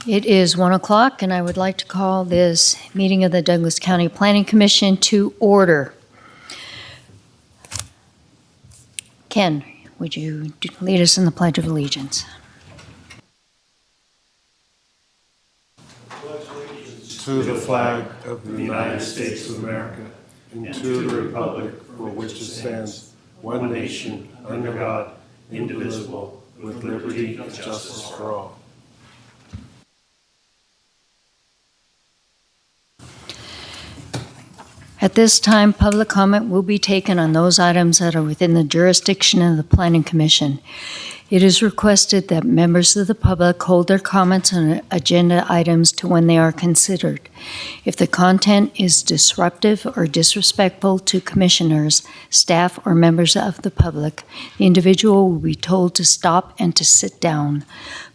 It is 1 o'clock, and I would like to call this meeting of the Douglas County Planning Commission to order. Ken, would you lead us in the Pledge of Allegiance? To the flag of the United States of America, and to the republic for which it stands, one nation, under God, indivisible, with liberty and justice for all. At this time, public comment will be taken on those items that are within the jurisdiction of the Planning Commission. It is requested that members of the public hold their comments on agenda items to when they are considered. If the content is disruptive or disrespectful to commissioners, staff, or members of the public, the individual will be told to stop and to sit down.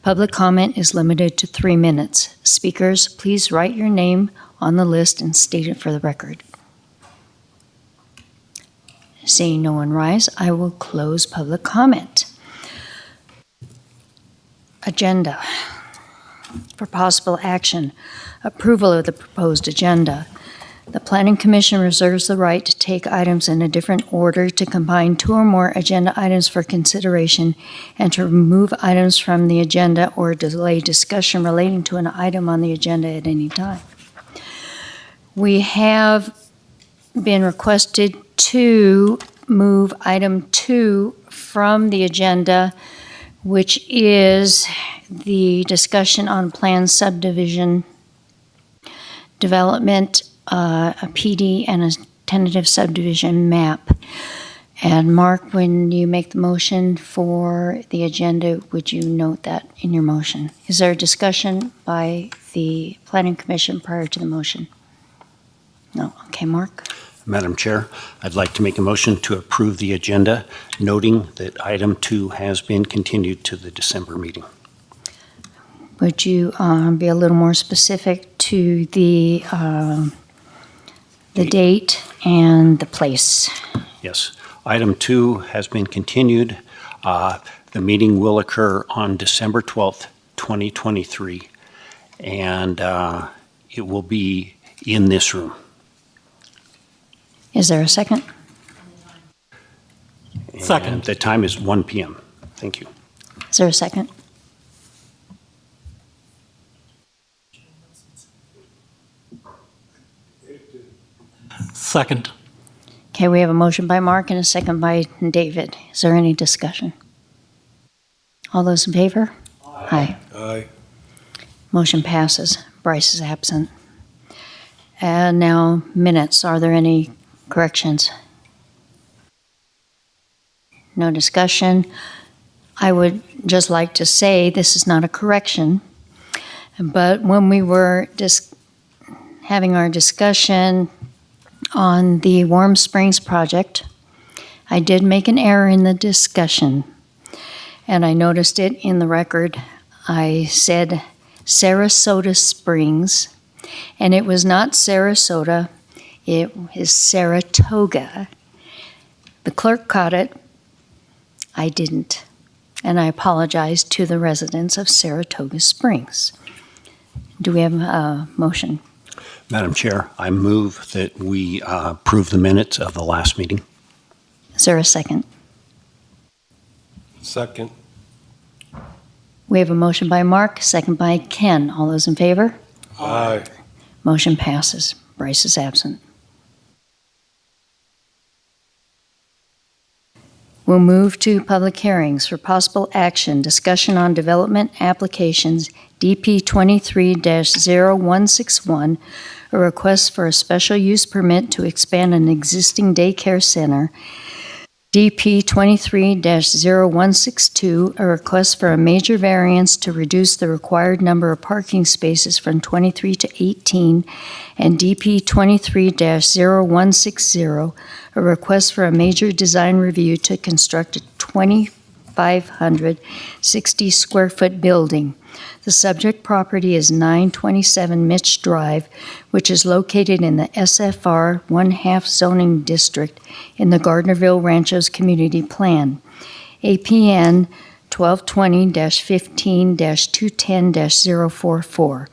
Public comment is limited to 3 minutes. Speakers, please write your name on the list and state it for the record. Seeing no one rise, I will close public comment. Agenda. For possible action, approval of the proposed agenda. The Planning Commission reserves the right to take items in a different order, to combine 2 or more agenda items for consideration, and to remove items from the agenda or delay discussion relating to an item on the agenda at any time. We have been requested to move item 2 from the agenda, which is the discussion on planned subdivision development, a PD, and a tentative subdivision map. And Mark, when you make the motion for the agenda, would you note that in your motion? Is there a discussion by the Planning Commission prior to the motion? No. Okay, Mark? Madam Chair, I'd like to make a motion to approve the agenda, noting that item 2 has been continued to the December meeting. Would you be a little more specific to the date and the place? Yes. Item 2 has been continued. The meeting will occur on December 12th, 2023, and it will be in this room. Is there a second? Second. And the time is 1 p.m. Thank you. Is there a second? Second. Okay, we have a motion by Mark and a second by David. Is there any discussion? All those in favor? Aye. Aye. Motion passes. Bryce is absent. And now minutes. Are there any corrections? No discussion. I would just like to say this is not a correction, but when we were having our discussion on the Warm Springs project, I did make an error in the discussion, and I noticed it in the record. I said Sarasota Springs, and it was not Sarasota, it is Saratoga. The clerk caught it, I didn't, and I apologize to the residents of Saratoga Springs. Do we have a motion? Madam Chair, I move that we approve the minutes of the last meeting. Is there a second? Second. We have a motion by Mark, second by Ken. All those in favor? Aye. Motion passes. Bryce is absent. We'll move to public hearings for possible action, discussion on development applications, DP 23-0161, a request for a special use permit to expand an existing daycare center, DP 23-0162, a request for a major variance to reduce the required number of parking spaces from 23 to 18, and DP 23-0160, a request for a major design review to construct a 2,560 square foot building. The subject property is 927 Mitch Drive, which is located in the SFR 1/2 zoning district in the Gardnerville Ranchos Community Plan. APN 1220-15-210-044.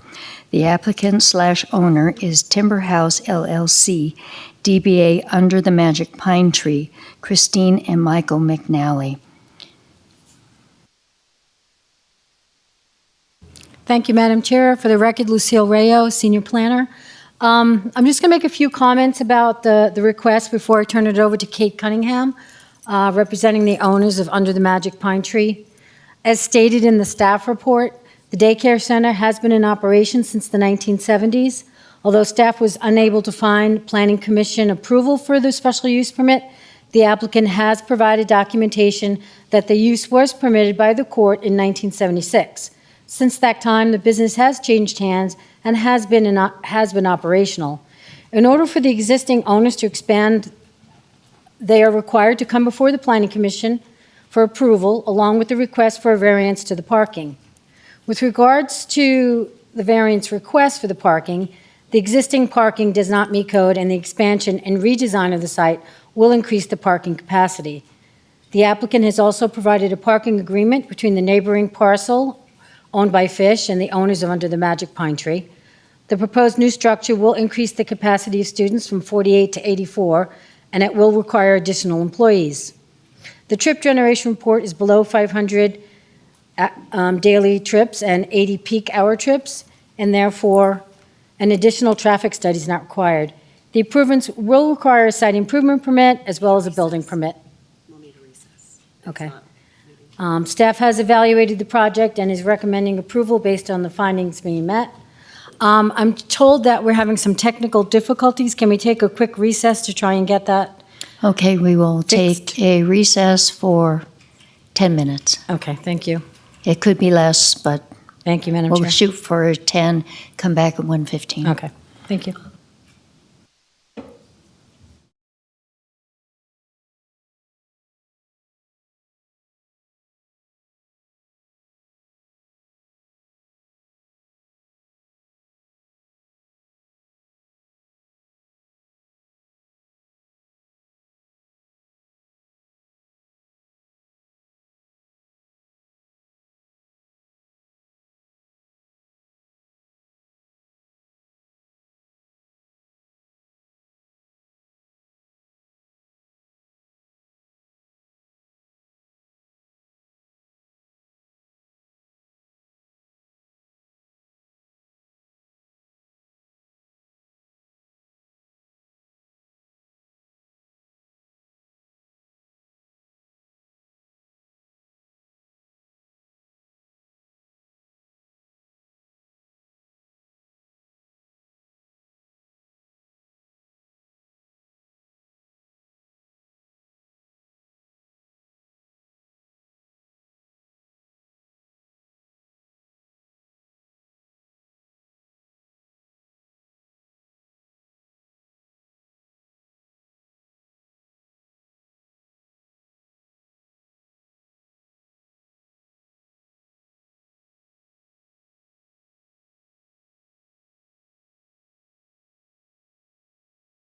The applicant/owner is Timber House LLC, DBA Under the Magic Pine Tree, Christine and Michael McNally. Thank you, Madam Chair. For the record, Lucille Rayo, Senior Planner. I'm just going to make a few comments about the request before I turn it over to Kate Cunningham, representing the owners of Under the Magic Pine Tree. As stated in the staff report, the daycare center has been in operation since the 1970s. Although staff was unable to find Planning Commission approval for the special use permit, the applicant has provided documentation that the use was permitted by the court in 1976. Since that time, the business has changed hands and has been operational. In order for the existing owners to expand, they are required to come before the Planning Commission for approval, along with the request for a variance to the parking. With regards to the variance request for the parking, the existing parking does not meet code, and the expansion and redesign of the site will increase the parking capacity. The applicant has also provided a parking agreement between the neighboring parcel owned by Fish and the owners of Under the Magic Pine Tree. The proposed new structure will increase the capacity of students from 48 to 84, and it will require additional employees. The trip generation report is below 500 daily trips and 80 peak hour trips, and therefore an additional traffic study is not required. The improvements will require a site improvement permit as well as a building permit. We'll need a recess. Okay. Staff has evaluated the project and is recommending approval based on the findings being met. I'm told that we're having some technical difficulties. Can we take a quick recess to try and get that? Okay, we will Fixed. take a recess for 10 minutes. Okay, thank you. It could be less, but Thank you, Madam we'll Chair. shoot for 10, come back at 1:15. Okay, thank you.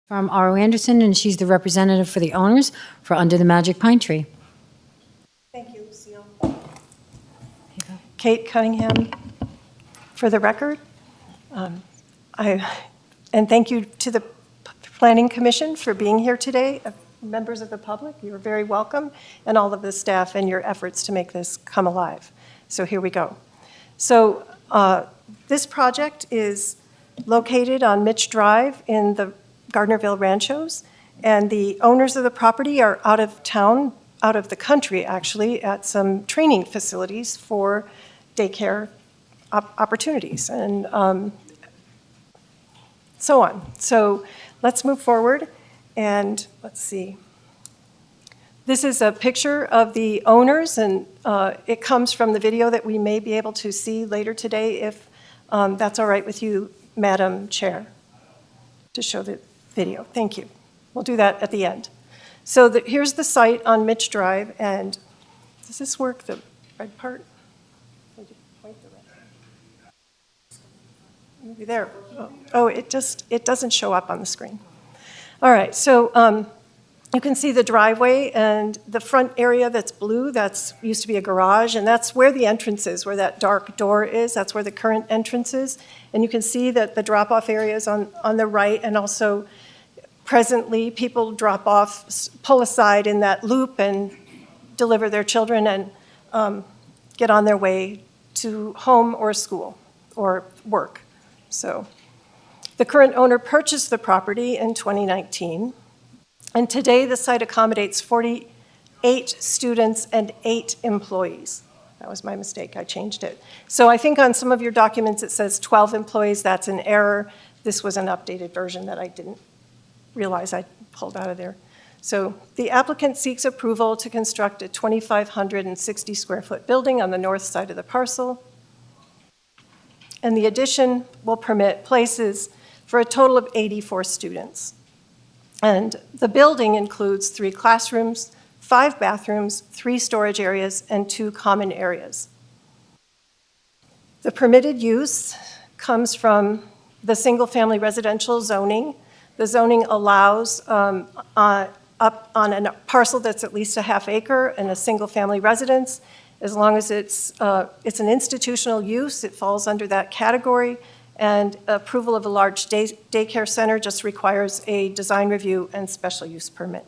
From R.O. Anderson, and she's the representative for the owners for Under the Magic Pine Tree. Thank you, Lucille. Kate Cunningham, for the record. And thank you to the Planning Commission for being here today. Members of the public, you're very welcome, and all of the staff and your efforts to make this come alive. So here we go. So this project is located on Mitch Drive in the Gardnerville Ranchos, and the owners of the property are out of town, out of the country actually, at some training facilities for daycare opportunities and so on. So let's move forward and let's see. This is a picture of the owners, and it comes from the video that we may be able to see later today if that's all right with you, Madam Chair, to show the video. Thank you. We'll do that at the end. So here's the site on Mitch Drive, and does this work, the red part? Did you point the red part? Maybe there. Oh, it doesn't show up on the screen. All right, so You can see the driveway and the front area that's blue, that's used to be a garage, and that's where the entrance is, where that dark door is. That's where the current entrance is. And you can see that the drop-off area is on the right, and also presently, people drop off, pull aside in that loop and deliver their children and get on their way to home or school or work. So the current owner purchased the property in 2019. And today, the site accommodates 48 students and 8 employees. That was my mistake, I changed it. So I think on some of your documents, it says 12 employees, that's an error. This was an updated version that I didn't realize I pulled out of there. So the applicant seeks approval to construct a 2,560 square foot building on the north side of the parcel. And the addition will permit places for a total of 84 students. And the building includes 3 classrooms, 5 bathrooms, 3 storage areas, and 2 common areas. The permitted use comes from the single-family residential zoning. The zoning allows up on a parcel that's at least a half acre and a single-family residence. As long as it's an institutional use, it falls under that category. And approval of a large daycare center just requires a design review and special use permit.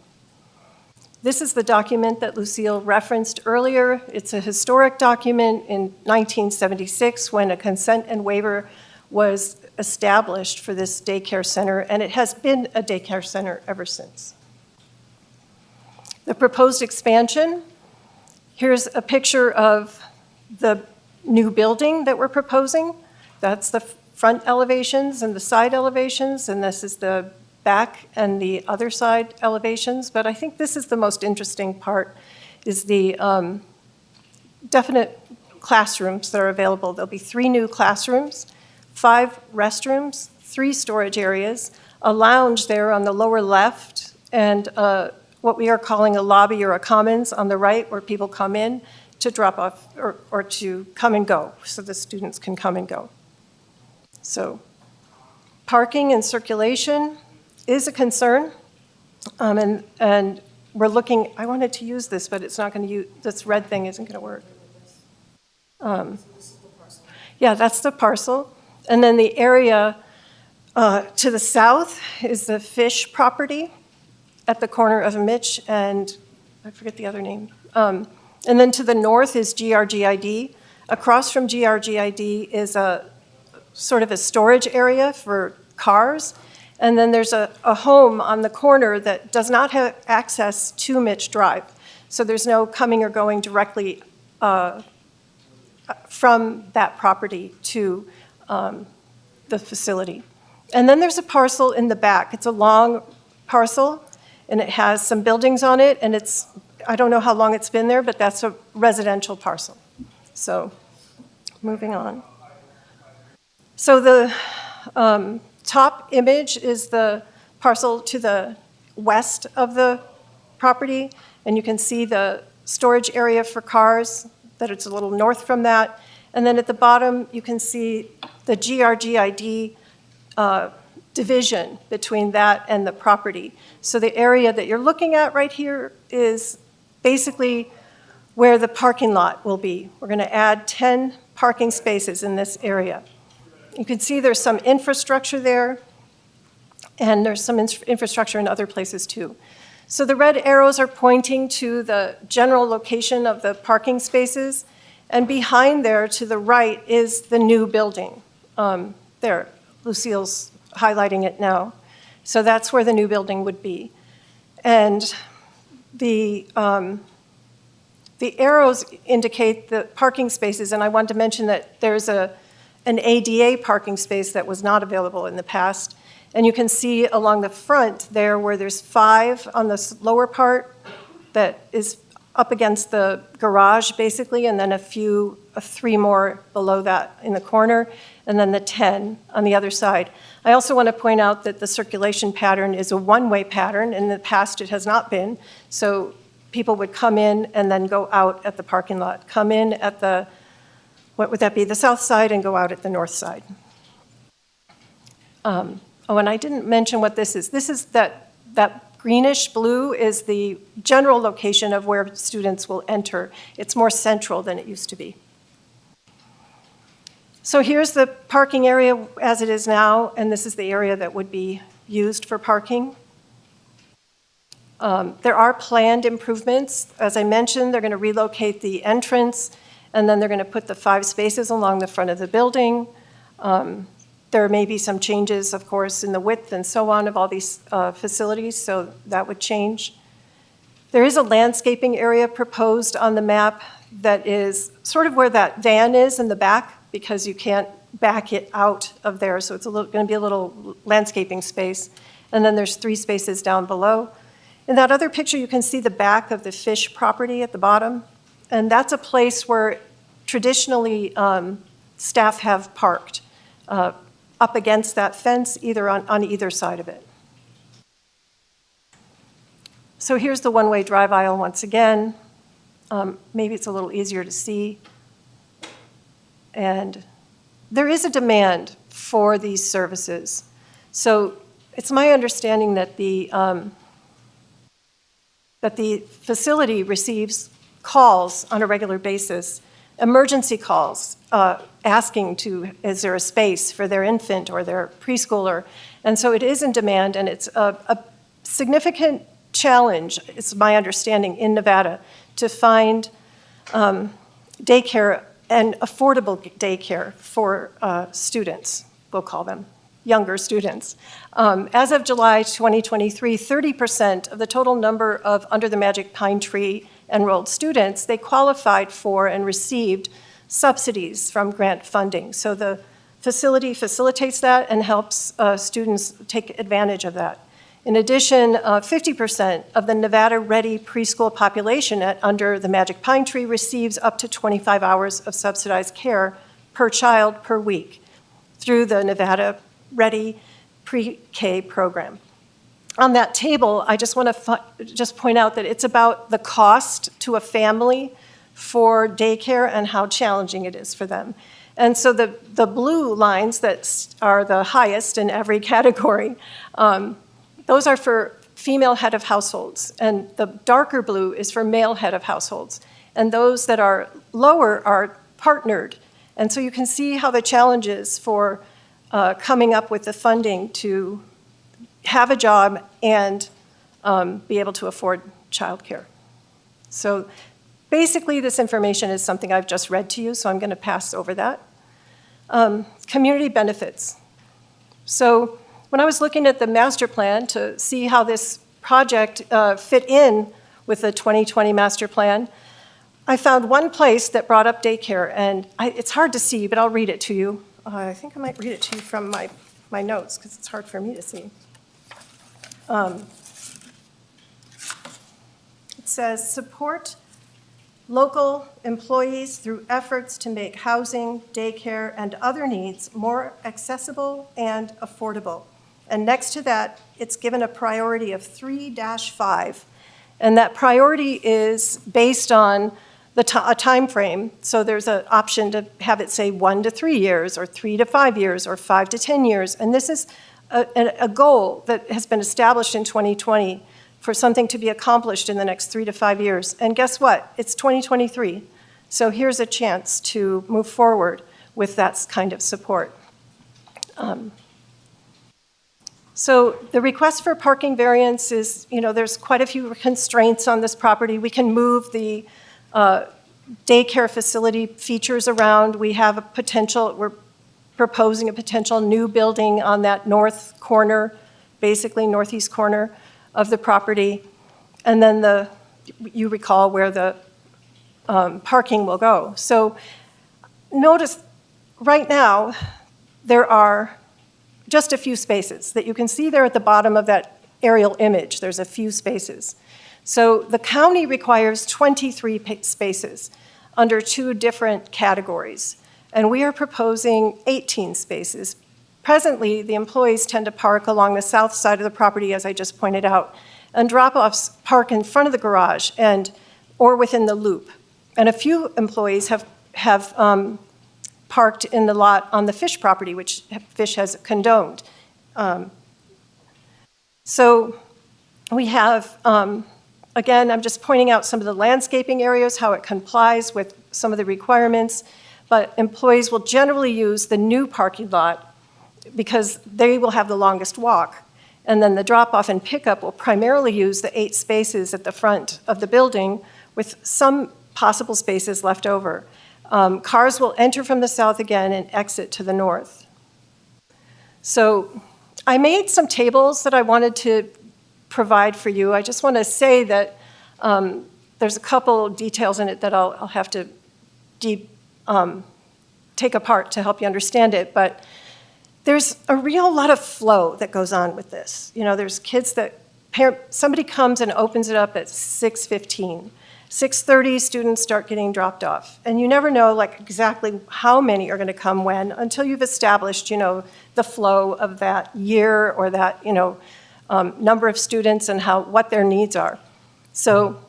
This is the document that Lucille referenced earlier. It's a historic document in 1976 when a consent and waiver was established for this daycare center, and it has been a daycare center ever since. The proposed expansion, here's a picture of the new building that we're proposing. That's the front elevations and the side elevations, and this is the back and the other side elevations. But I think this is the most interesting part, is the definite classrooms that are available. There'll be 3 new classrooms, 5 restrooms, 3 storage areas, a lounge there on the lower left, and what we are calling a lobby or a commons on the right, where people come in to drop off or to come and go, so the students can come and go. So parking and circulation is a concern, and we're looking, I wanted to use this, but it's not going to use, this red thing isn't going to work. Yeah, that's the parcel. And then the area to the south is the Fish property at the corner of Mitch and, I forget the other name. And then to the north is GRGID. Across from GRGID is a sort of a storage area for cars. And then there's a home on the corner that does not have access to Mitch Drive. So there's no coming or going directly from that property to the facility. And then there's a parcel in the back. It's a long parcel, and it has some buildings on it, and it's, I don't know how long it's been there, but that's a residential parcel. So, moving on. So the top image is the parcel to the west of the property, and you can see the storage area for cars, that it's a little north from that. And then at the bottom, you can see the GRGID division between that and the property. So the area that you're looking at right here is basically where the parking lot will be. We're going to add 10 parking spaces in this area. You can see there's some infrastructure there, and there's some infrastructure in other places too. So the red arrows are pointing to the general location of the parking spaces, and behind there to the right is the new building. There, Lucille's highlighting it now. So that's where the new building would be. And the arrows indicate the parking spaces, and I wanted to mention that there's an ADA parking space that was not available in the past. And you can see along the front there where there's 5 on the lower part that is up against the garage, basically, and then 3 more below that in the corner, and then the 10 on the other side. I also want to point out that the circulation pattern is a one-way pattern. In the past, it has not been. So people would come in and then go out at the parking lot. Come in at the, what would that be, the south side, and go out at the north side. Oh, and I didn't mention what this is. This is that greenish blue is the general location of where students will enter. It's more central than it used to be. So here's the parking area as it is now, and this is the area that would be used for parking. There are planned improvements. As I mentioned, they're going to relocate the entrance, and then they're going to put the 5 spaces along the front of the building. There may be some changes, of course, in the width and so on of all these facilities, so that would change. There is a landscaping area proposed on the map that is sort of where that van is in the back, because you can't back it out of there, so it's going to be a little landscaping space. And then there's 3 spaces down below. In that other picture, you can see the back of the Fish property at the bottom, and that's a place where traditionally staff have parked up against that fence, either on either side of it. So here's the one-way drive aisle once again. Maybe it's a little easier to see. And there is a demand for these services. So it's my understanding that the facility receives calls on a regular basis, emergency calls, asking is there a space for their infant or their preschooler? And so it is in demand, and it's a significant challenge, it's my understanding, in Nevada to find daycare and affordable daycare for students, we'll call them, younger students. As of July 2023, 30% of the total number of Under the Magic Pine Tree enrolled students, they qualified for and received subsidies from grant funding. So the facility facilitates that and helps students take advantage of that. In addition, 50% of the Nevada-ready preschool population at Under the Magic Pine Tree receives up to 25 hours of subsidized care per child per week through the Nevada-ready pre-K program. On that table, I just want to just point out that it's about the cost to a family for daycare and how challenging it is for them. And so the blue lines that are the highest in every category, those are for female head of households, and the darker blue is for male head of households. And those that are lower are partnered. And so you can see how the challenges for coming up with the funding to have a job and be able to afford childcare. So basically, this information is something I've just read to you, so I'm going to pass over that. Community benefits. So when I was looking at the master plan to see how this project fit in with the 2020 master plan, I found one place that brought up daycare, and it's hard to see, but I'll read it to you. I think I might read it to you from my notes, because it's hard for me to see. It says, support local employees through efforts to make housing, daycare, and other needs more accessible and affordable. And next to that, it's given a priority of 3-5. And that priority is based on a time frame. So there's an option to have it say 1 to 3 years, or 3 to 5 years, or 5 to 10 years. And this is a goal that has been established in 2020 for something to be accomplished in the next 3 to 5 years. And guess what? It's 2023. So here's a chance to move forward with that kind of support. So the request for parking variance is, there's quite a few constraints on this property. We can move the daycare facility features around. We have a potential, we're proposing a potential new building on that north corner, basically northeast corner of the property. And then you recall where the parking will go. So notice right now there are just a few spaces that you can see there at the bottom of that aerial image. There's a few spaces. So the county requires 23 spaces under 2 different categories, and we are proposing 18 spaces. Presently, the employees tend to park along the south side of the property, as I just pointed out, and drop-offs park in front of the garage or within the loop. And a few employees have parked in the lot on the Fish property, which Fish has condoned. So We have, again, I'm just pointing out some of the landscaping areas, how it complies with some of the requirements, but employees will generally use the new parking lot because they will have the longest walk. And then the drop-off and pickup will primarily use the 8 spaces at the front of the building with some possible spaces left over. Cars will enter from the south again and exit to the north. So I made some tables that I wanted to provide for you. I just want to say that there's a couple details in it that I'll have to take apart to help you understand it, but there's a real lot of flow that goes on with this. You know, there's kids that, somebody comes and opens it up at 6:15. 6:30, students start getting dropped off. And you never know like exactly how many are going to come when until you've established, you know, the flow of that year or that, you know, number of students and what their needs are. So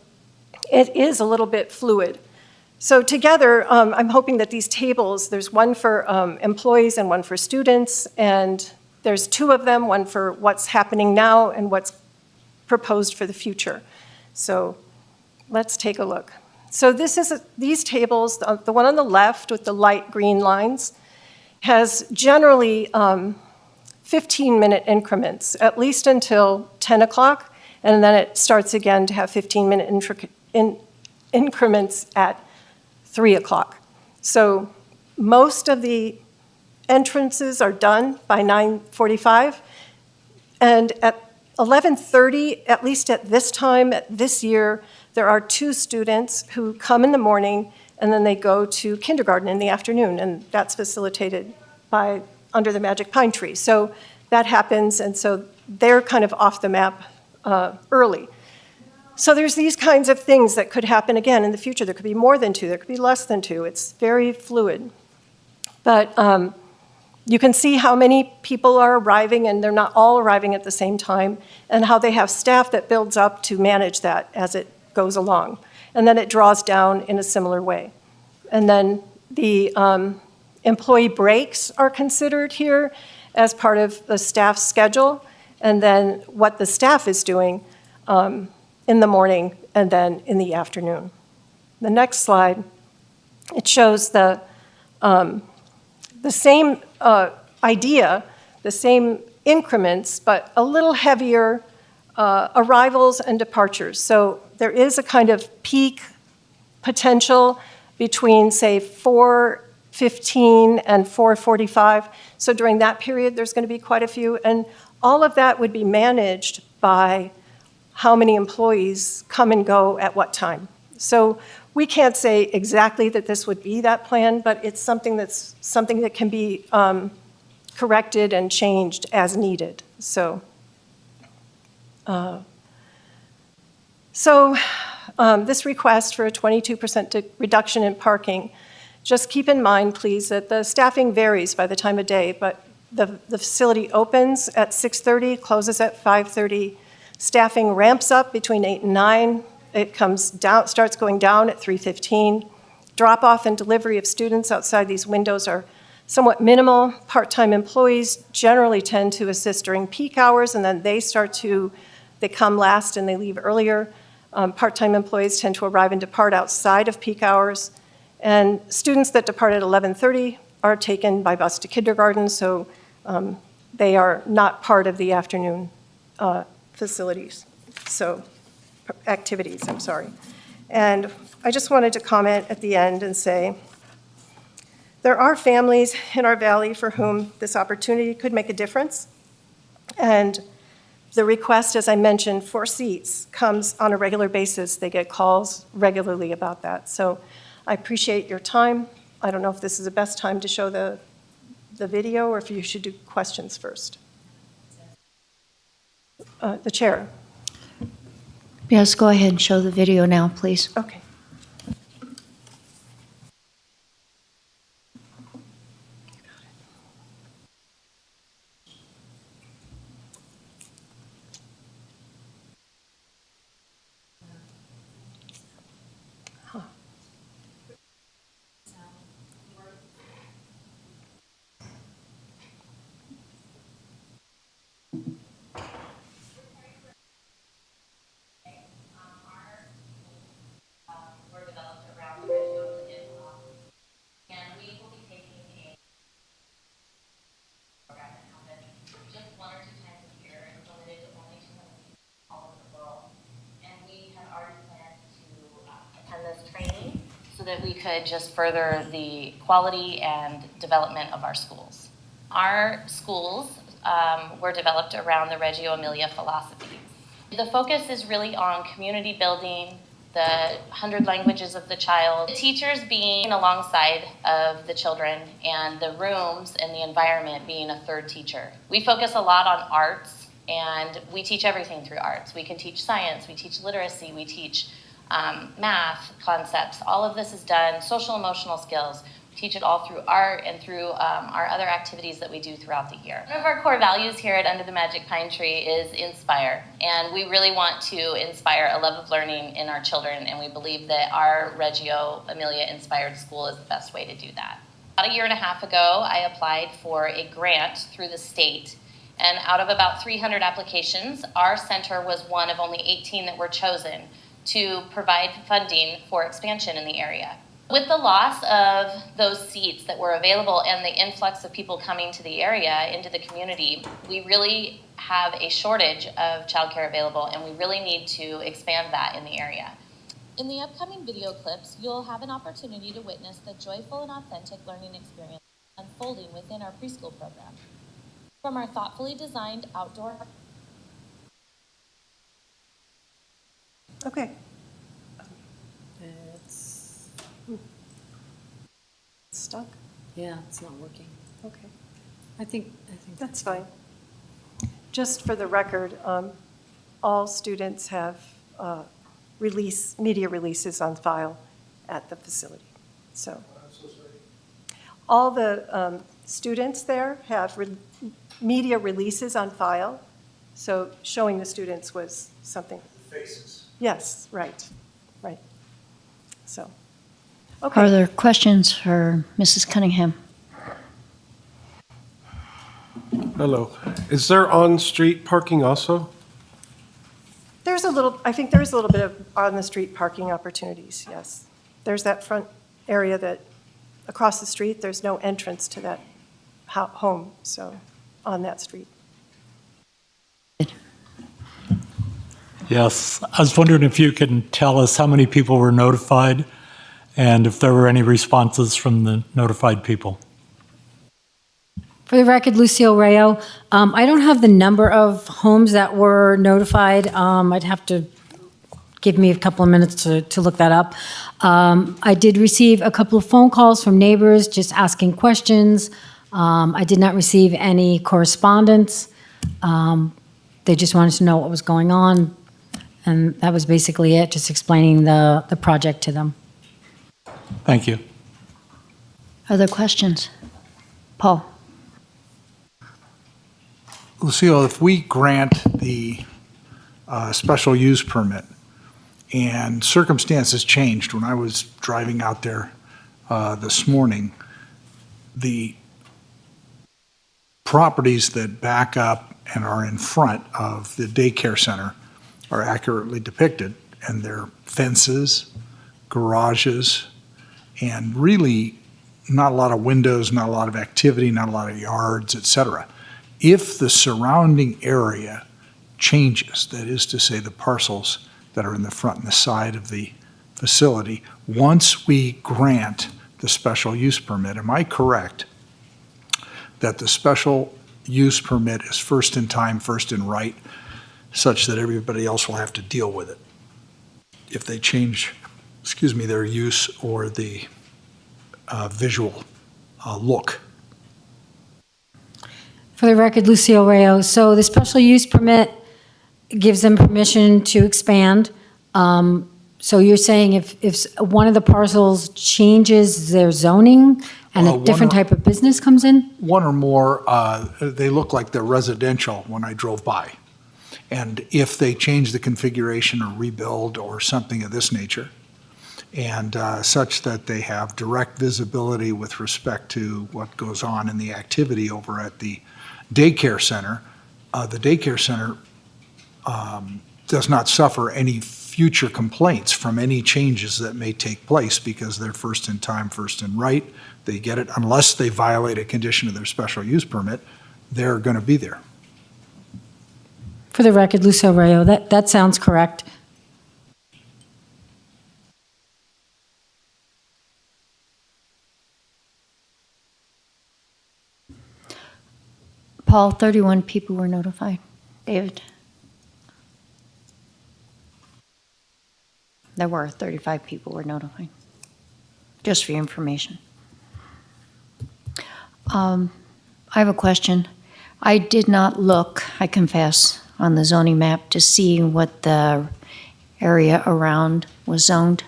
it is a little bit fluid. So together, I'm hoping that these tables, there's one for employees and one for students, and there's 2 of them, one for what's happening now and what's proposed for the future. So let's take a look. So these tables, the one on the left with the light green lines, has generally 15-minute increments, at least until 10 o'clock, and then it starts again to have 15-minute increments at 3 o'clock. So most of the entrances are done by 9:45, and at 11:30, at least at this time, this year, there are 2 students who come in the morning and then they go to kindergarten in the afternoon, and that's facilitated by under the Magic Pine Tree. So that happens, and so they're kind of off the map early. So there's these kinds of things that could happen again in the future. There could be more than 2, there could be less than 2. It's very fluid. But you can see how many people are arriving, and they're not all arriving at the same time, and how they have staff that builds up to manage that as it goes along. And then it draws down in a similar way. And then the employee breaks are considered here as part of the staff's schedule, and then what the staff is doing in the morning and then in the afternoon. The next slide, it shows the same idea, the same increments, but a little heavier arrivals and departures. So there is a kind of peak potential between, say, 4:15 and 4:45. So during that period, there's going to be quite a few. And all of that would be managed by how many employees come and go at what time. So we can't say exactly that this would be that plan, but it's something that can be corrected and changed as needed. So this request for a 22% reduction in parking, just keep in mind, please, that the staffing varies by the time of day, but the facility opens at 6:30, closes at 5:30. Staffing ramps up between 8 and 9. It comes down, starts going down at 3:15. Drop-off and delivery of students outside these windows are somewhat minimal. Part-time employees generally tend to assist during peak hours, and then they come last and they leave earlier. Part-time employees tend to arrive and depart outside of peak hours. And students that depart at 11:30 are taken by bus to kindergarten, so they are not part of the afternoon facilities. So activities, I'm sorry. And I just wanted to comment at the end and say, there are families in our valley for whom this opportunity could make a difference. And the request, as I mentioned, for seats comes on a regular basis. They get calls regularly about that. So I appreciate your time. I don't know if this is the best time to show the video or if you should do questions first. The chair. Yes, go ahead and show the video now, please. Okay. that we could just further the quality and development of our schools. Our schools were developed around the Reggio Emilia philosophy. The focus is really on community building, the 100 languages of the child, the teachers being alongside of the children, and the rooms and the environment being a third teacher. We focus a lot on arts, and we teach everything through arts. We can teach science, we teach literacy, we teach math concepts. All of this is done, social emotional skills. We teach it all through art and through our other activities that we do throughout the year. One of our core values here at Under the Magic Pine Tree is inspire. And we really want to inspire a love of learning in our children. And we believe that our Reggio Emilia Inspired School is the best way to do that. About a year and a half ago, I applied for a grant through the state. And out of about 300 applications, our center was one of only 18 that were chosen to provide funding for expansion in the area. With the loss of those seats that were available and the influx of people coming to the area, into the community, we really have a shortage of childcare available, and we really need to expand that in the area. In the upcoming video clips, you'll have an opportunity to witness the joyful and authentic learning experience unfolding within our preschool program. From our thoughtfully designed outdoor... Okay. It's, Stuck? yeah, it's not working. Okay. I think That's fine. Just for the record, all students have media releases on file at the facility. So all the students there have media releases on file. So showing the students was something. Faces. Yes, right. So, Are okay. there questions for Mrs. Cunningham? Hello. Is there on-street parking also? I think there's a little bit of on-the-street parking opportunities, yes. There's that front area that, across the street, there's no entrance to that home, so, on that street. Yes, I was wondering if you can tell us how many people were notified and if there were any responses from the notified people. For the record, Lucille Rayo. I don't have the number of homes that were notified. I'd have to give me a couple of minutes to look that up. I did receive a couple of phone calls from neighbors just asking questions. I did not receive any correspondence. They just wanted to know what was going on. And that was basically it, just explaining the project to them. Thank you. Other questions? Paul? Lucille, if we grant the special use permit and circumstances changed, when I was driving out there this morning, the properties that back up and are in front of the daycare center are accurately depicted, and their fences, garages, and really not a lot of windows, not a lot of activity, not a lot of yards, et cetera. If the surrounding area changes, that is to say the parcels that are in the front and the side of the facility, once we grant the special use permit, am I correct that the special use permit is first in time, first in right, such that everybody else will have to deal with it if they change, their use or the visual look? For the record, Lucille Rayo. So the special use permit gives them permission to expand. So you're saying if one of the parcels changes their zoning and a One different or- type of business comes in? One or more, they look like they're residential when I drove by. And if they change the configuration or rebuild or something of this nature, and such that they have direct visibility with respect to what goes on in the activity over at the daycare center, the daycare center does not suffer any future complaints from any changes that may take place because they're first in time, first in right. They get it unless they violate a condition of their special use permit, they're going to be there. For the record, Lucille Rayo, that sounds correct. Paul, 31 people were notified. David? There were 35 people were notified. Just for your information. I have a question. I did not look, I confess, on the zoning map to see what the area around was zoned.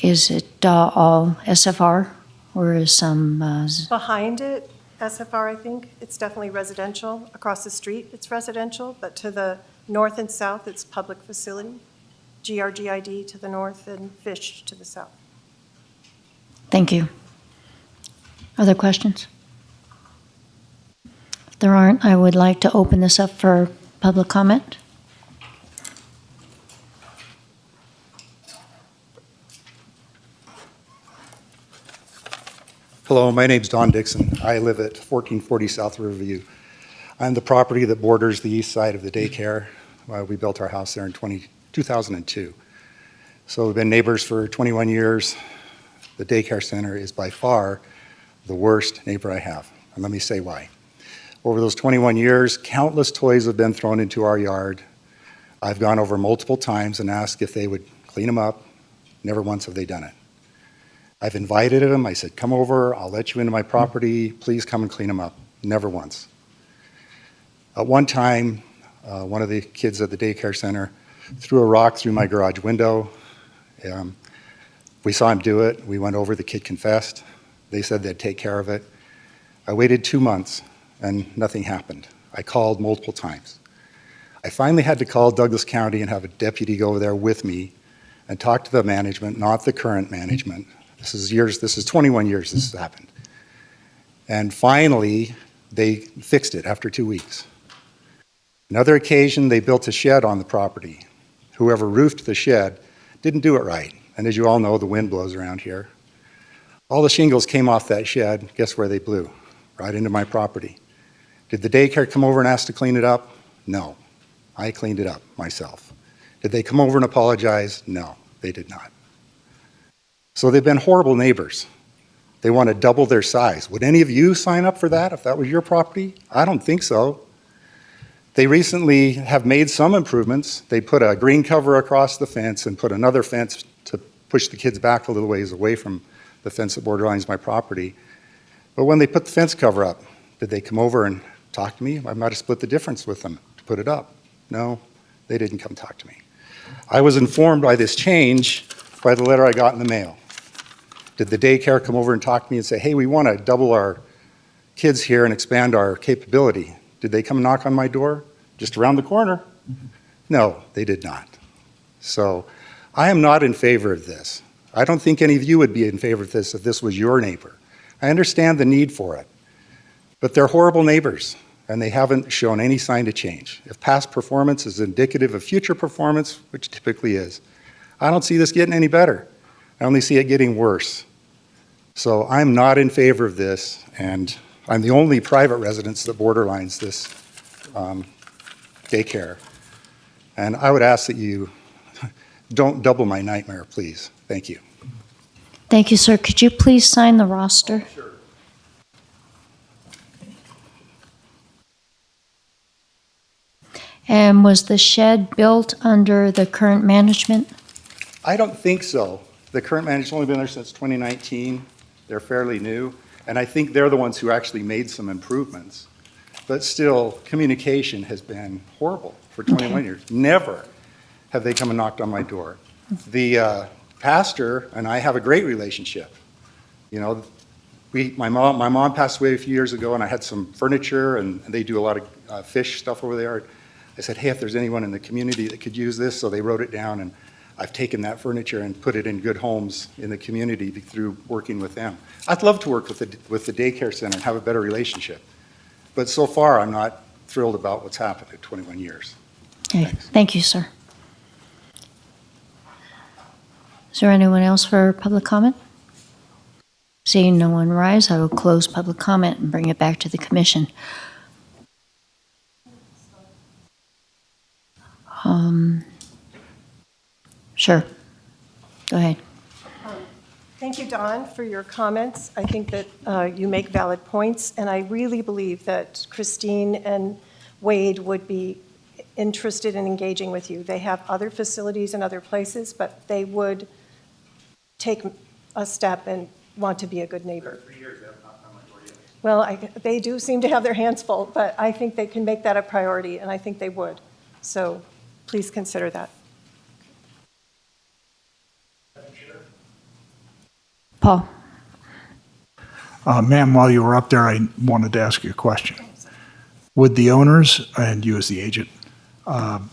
Is it all SFR or is some, Behind it, SFR, I think, it's definitely residential. Across the street, it's residential, but to the north and south, it's public facility. GRGID to the north and Fish to the south. thank you. Other questions? If there aren't, I would like to open this up for public comment. Hello, my name's Don Dixon. I live at 1440 South Riverview. I'm the property that borders the east side of the daycare. We built our house there in 2002. So we've been neighbors for 21 years. The daycare center is by far the worst neighbor I have, and let me say why. Over those 21 years, countless toys have been thrown into our yard. I've gone over multiple times and asked if they would clean them up. Never once have they done it. I've invited them. I said, come over. I'll let you into my property. Please come and clean them up. Never once. At one time, one of the kids at the daycare center threw a rock through my garage window. We saw him do it. We went over. The kid confessed. They said they'd take care of it. I waited 2 months, and nothing happened. I called multiple times. I finally had to call Douglas County and have a deputy go over there with me and talk to the management, not the current management. This is 21 years this has happened. And finally, they fixed it after 2 weeks. Another occasion, they built a shed on the property. Whoever roofed the shed didn't do it right. And as you all know, the wind blows around here. All the shingles came off that shed. Guess where they blew? Right into my property. Did the daycare come over and ask to clean it up? No. I cleaned it up myself. Did they come over and apologize? No, they did not. So they've been horrible neighbors. They want to double their size. Would any of you sign up for that if that was your property? I don't think so. They recently have made some improvements. They put a green cover across the fence and put another fence to push the kids back a little ways away from the fence that borderlines my property. But when they put the fence cover up, did they come over and talk to me? I might have split the difference with them to put it up. No, they didn't come talk to me. I was informed by this change by the letter I got in the mail. Did the daycare come over and talk to me and say, hey, we want to double our kids here and expand our capability? Did they come knock on my door just around the corner? No, they did not. So I am not in favor of this. I don't think any of you would be in favor of this if this was your neighbor. I understand the need for it, but they're horrible neighbors and they haven't shown any sign to change. If past performance is indicative of future performance, which typically is, I don't see this getting any better. I only see it getting worse. So I'm not in favor of this, and I'm the only private residence that borderlines this daycare. And I would ask that you don't double my nightmare, please. Thank you. Thank you, sir. Could you please sign the roster? Sure. And was the shed built under the current management? I don't think so. The current management's only been there since 2019. They're fairly new, and I think they're the ones who actually made some improvements. But still, communication has been horrible for 21 years. Never have they come and knocked on my door. The pastor and I have a great relationship. You know, my mom passed away a few years ago, and I had some furniture, and they do a lot of fish stuff over there. I said, hey, if there's anyone in the community that could use this, so they wrote it down, and I've taken that furniture and put it in good homes in the community through working with them. I'd love to work with the daycare center and have a better relationship. But so far, I'm not thrilled about what's happened in 21 years. Okay, Thanks. thank you, sir. Is there anyone else for public comment? Seeing no one rise, I will close public comment and bring it back to the commission. Sure. Go ahead. Thank you, Don, for your comments. I think that you make valid points, and I really believe that Christine and Wade would be interested in engaging with you. They have other facilities in other places, but they would take a step and want to be a good neighbor. Well, they do seem to have their hands full, but I think they can make that a priority, and I think they would. So please consider that. Paul? Ma'am, while you were up there, I wanted to ask you a question. Would the owners, and you as the agent,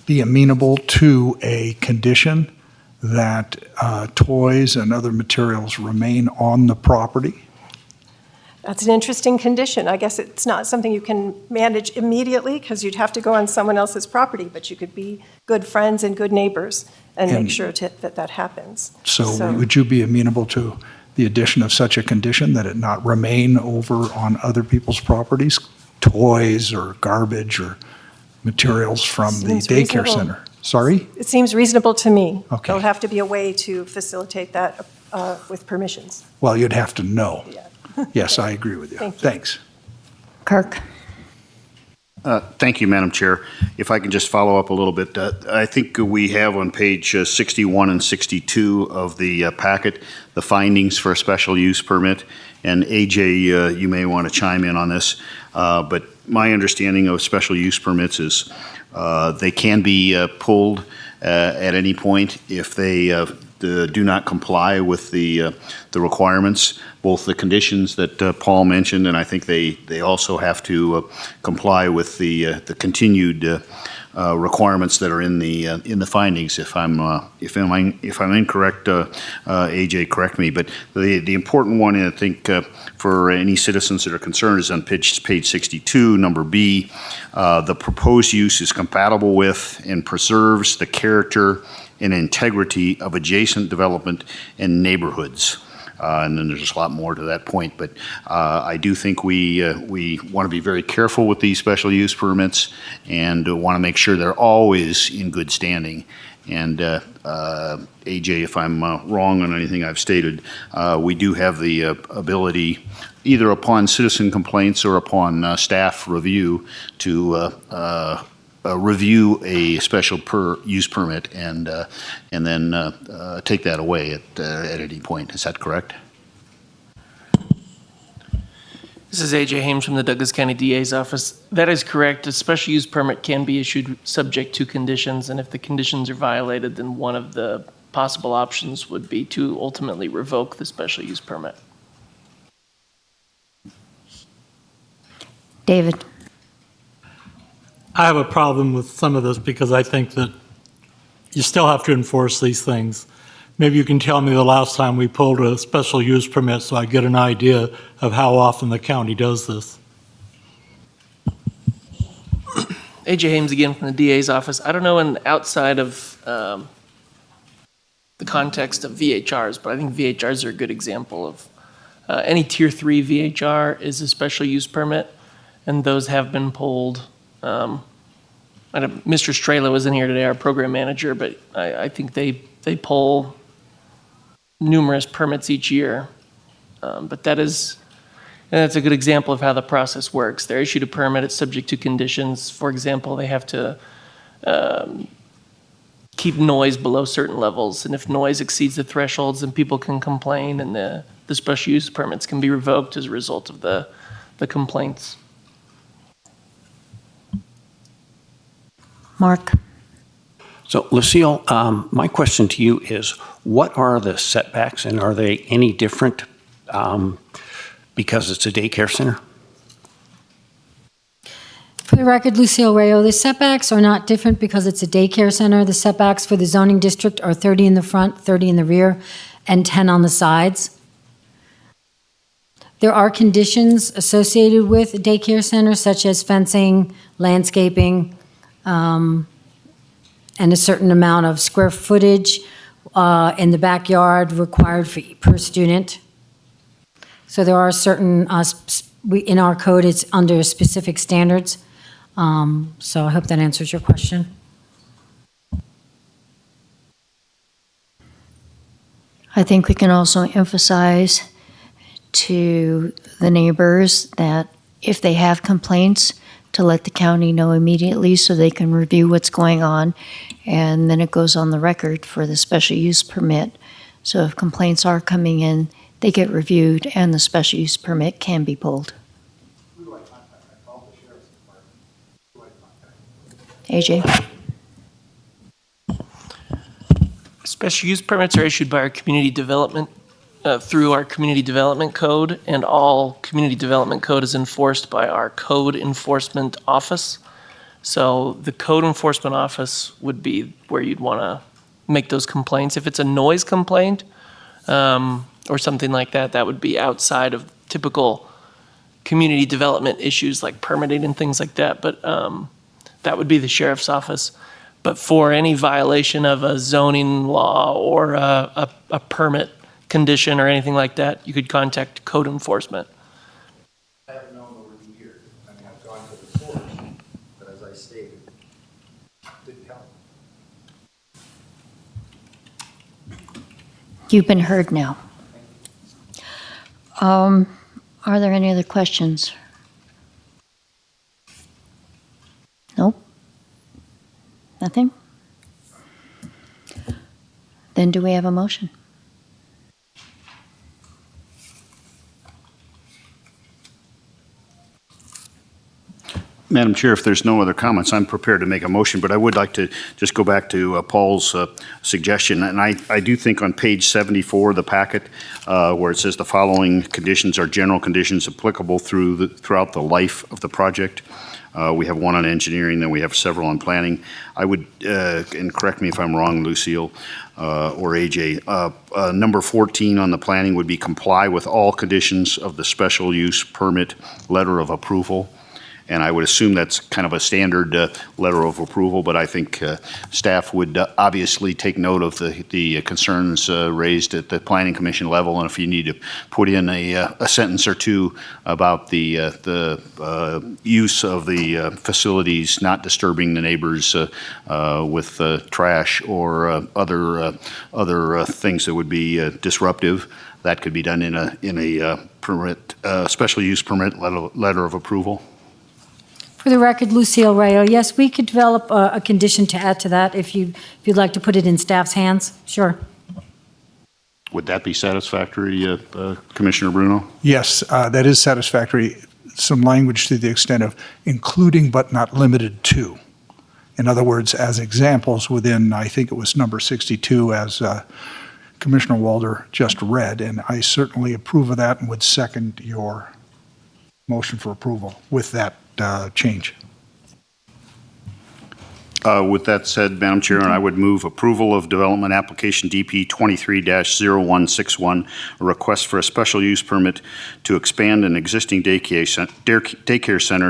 be amenable to a condition that toys and other materials remain on the property? That's an interesting condition. I guess it's not something you can manage immediately because you'd have to go on someone else's property, but you could be good friends and good neighbors and make sure that that happens. So would you be amenable to the addition of such a condition that it not remain over on other people's properties? Toys or garbage or materials from the Seems daycare reasonable. center? Sorry? It seems reasonable to me. Okay. There'll have to be a way to facilitate that with permissions. Well, you'd have to know. Yeah. Yes, I agree with you. Thank you. Thanks. Kirk? Thank you, Madam Chair. If I can just follow up a little bit, I think we have on page 61 and 62 of the packet, the findings for a special use permit. And AJ, you may want to chime in on this, but my understanding of special use permits is they can be pulled at any point if they do not comply with the requirements, both the conditions that Paul mentioned, and I think they also have to comply with the continued requirements that are in the findings. If I'm incorrect, AJ, correct me. But the important one, I think, for any citizens that are concerned, is on page 62, number B. The proposed use is compatible with and preserves the character and integrity of adjacent development and neighborhoods. And then there's a lot more to that point, but I do think we want to be very careful with these special use permits and want to make sure they're always in good standing. And AJ, if I'm wrong on anything I've stated, we do have the ability, either upon citizen complaints or upon staff review, to review a special use permit and then take that away at any point. Is that correct? This is AJ Hames from the Douglas County DA's office. That is correct. A special use permit can be issued subject to conditions, and if the conditions are violated, then one of the possible options would be to ultimately revoke the special use permit. David? I have a problem with some of this because I think that you still have to enforce these things. Maybe you can tell me the last time we pulled a special use permit so I get an idea of how often the county does this. AJ Hames again from the DA's office. I don't know outside of the context of VHRs, but I think VHRs are a good example of any tier 3 VHR is a special use permit, and those have been pulled. Mr. Strela was in here today, our program manager, but I think they pull numerous permits each year. But that's a good example of how the process works. They're issued a permit, it's subject to conditions. For example, they have to keep noise below certain levels, and if noise exceeds the thresholds, then people can complain, and the special use permits can be revoked as a result of the complaints. Mark? So, Lucille, my question to you is, what are the setbacks, and are they any different because it's a daycare center? For the record, Lucille Rayo, the setbacks are not different because it's a daycare center. The setbacks for the zoning district are 30 in the front, 30 in the rear, and 10 on the sides. There are conditions associated with a daycare center, such as fencing, landscaping, and a certain amount of square footage in the backyard required per student. So there are certain, in our code, it's under specific standards. So I hope that answers your question. I think we can also emphasize to the neighbors that if they have complaints, to let the county know immediately so they can review what's going on, and then it goes on the record for the special use permit. So if complaints are coming in, they get reviewed and the special use permit can be pulled. AJ? Special use permits are issued by our community development, through our community development code, and all community development code is enforced by our code enforcement office. So the code enforcement office would be where you'd want to make those complaints. If it's a noise complaint or something like that, that would be outside of typical community development issues like permitting and things like that. But that would be the sheriff's office. But for any violation of a zoning law or a permit condition or anything like that, you could contact code enforcement. I haven't known over the years. I mean, I've gone to the source, but as I stated, it didn't help. You've been heard now. Are there any other questions? Nope. Nothing? Then do we have a motion? Madam Chair, if there's no other comments, I'm prepared to make a motion, but I would like to just go back to Paul's suggestion. And I do think on page 74 of the packet, where it says the following conditions are general conditions applicable throughout the life of the project. We have one on engineering, then we have several on planning. I would, and correct me if I'm wrong, Lucille or AJ, number 14 on the planning would be comply with all conditions of the special use permit letter of approval. And I would assume that's kind of a standard letter of approval, but I think staff would obviously take note of the concerns raised at the Planning Commission level, and if you need to put in a sentence or two about the use of the facilities not disturbing the neighbors with trash or other things that would be disruptive, that could be done in a permit, special use permit letter of approval. For the record, Lucille Rayo, yes, we could develop a condition to add to that if you'd like to put it in staff's hands. Sure. Would that be satisfactory, Commissioner Bruno? Yes, that is satisfactory. Some language to the extent of including but not limited to. In other words, as examples within, I think it was number 62, as Commissioner Walder just read, and I certainly approve of that and would second your motion for approval with that change. With that said, Madam Chair, I would move approval of development application DP 23-0161, a request for a special use permit to expand an existing daycare center,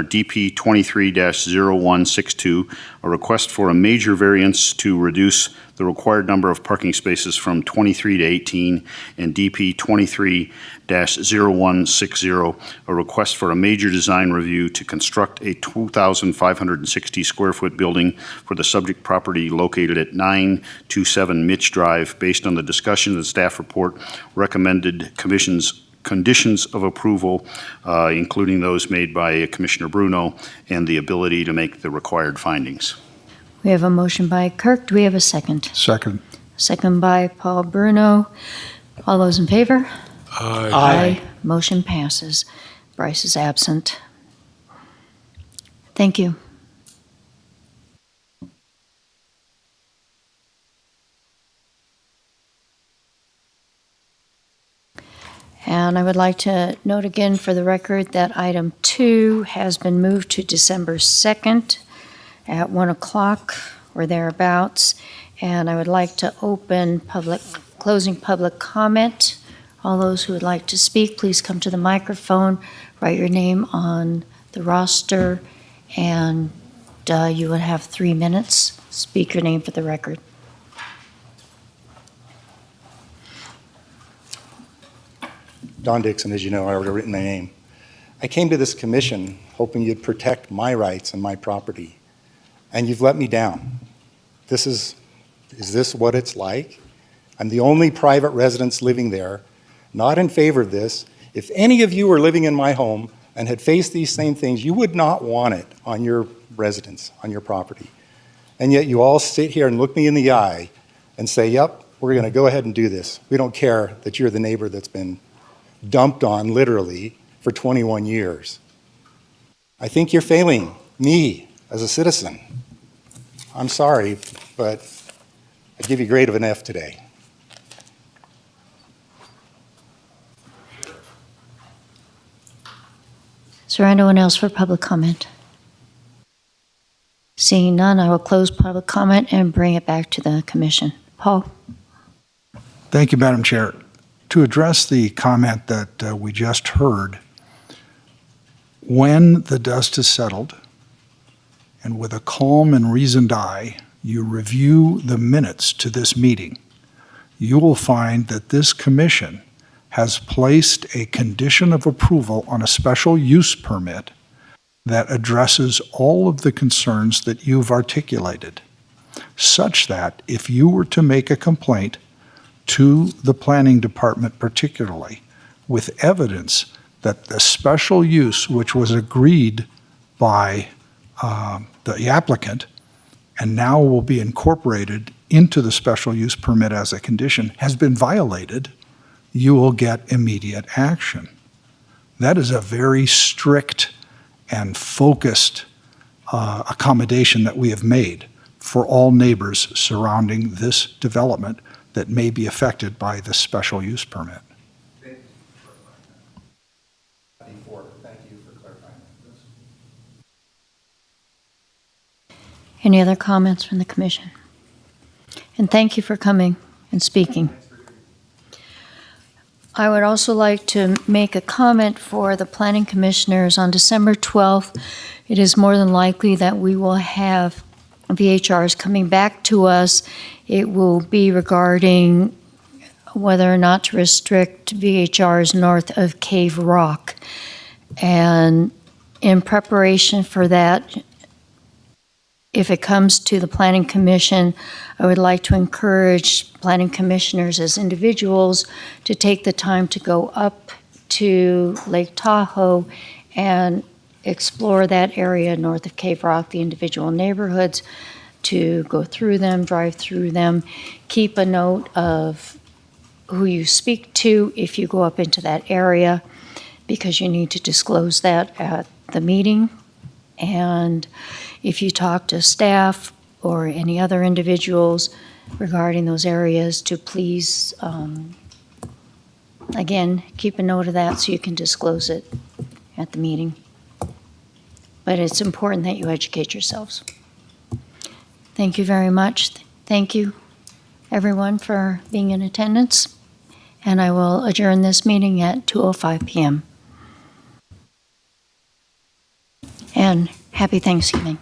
DP 23-0162, a request for a major variance to reduce the required number of parking spaces from 23 to 18, and DP 23-0160, a request for a major design review to construct a 2,560 square foot building for the subject property located at 927 Mitch Drive. Based on the discussion of the staff report, recommended conditions of approval, including those made by Commissioner Bruno, and the ability to make the required findings. We have a motion by Kirk. Do we have a second? Second. Second by Paul Bruno. All those in favor? Aye. Motion passes. Bryce is absent. Thank you. And I would like to note again for the record that item 2 has been moved to December 2nd at 1 o'clock or thereabouts. And I would like to closing public comment. All those who would like to speak, please come to the microphone, write your name on the roster, and you would have 3 minutes. Speak your name for the record. Don Dixon, as you know, I already written my name. I came to this commission hoping you'd protect my rights and my property, and you've let me down. Is this what it's like? I'm the only private residence living there, not in favor of this. If any of you were living in my home and had faced these same things, you would not want it on your residence, on your property. And yet you all sit here and look me in the eye and say, yep, we're going to go ahead and do this. We don't care that you're the neighbor that's been dumped on, literally, for 21 years. I think you're failing me as a citizen. I'm sorry, but I give you a grade of an F today. Is there anyone else for public comment? Seeing none, I will close public comment and bring it back to the commission. Paul? Thank you, Madam Chair. To address the comment that we just heard, when the dust is settled, and with a calm and reasoned eye, you review the minutes to this meeting, you will find that this commission has placed a condition of approval on a special use permit that addresses all of the concerns that you've articulated, such that if you were to make a complaint to the planning department particularly, with evidence that the special use which was agreed by the applicant and now will be incorporated into the special use permit as a condition has been violated, you will get immediate action. That is a very strict and focused accommodation that we have made for all neighbors surrounding this development that may be affected by this special use permit. Thank you for clarifying this. Any other comments from the commission? And thank you for coming and speaking. I would also like to make a comment for the planning commissioners. On December 12th, it is more than likely that we will have VHRs coming back to us. It will be regarding whether or not to restrict VHRs north of Cave Rock. And in preparation for that, if it comes to the Planning Commission, I would like to encourage planning commissioners as individuals to take the time to go up to Lake Tahoe and explore that area north of Cave Rock, the individual neighborhoods, to go through them, drive through them. Keep a note of who you speak to if you go up into that area, because you need to disclose that at the meeting. And if you talk to staff or any other individuals regarding those areas, to please, again, keep a note of that so you can disclose it at the meeting. But it's important that you educate yourselves. Thank you very much. Thank you, everyone, for being in attendance. And I will adjourn this meeting at 2:05 p.m. And happy Thanksgiving.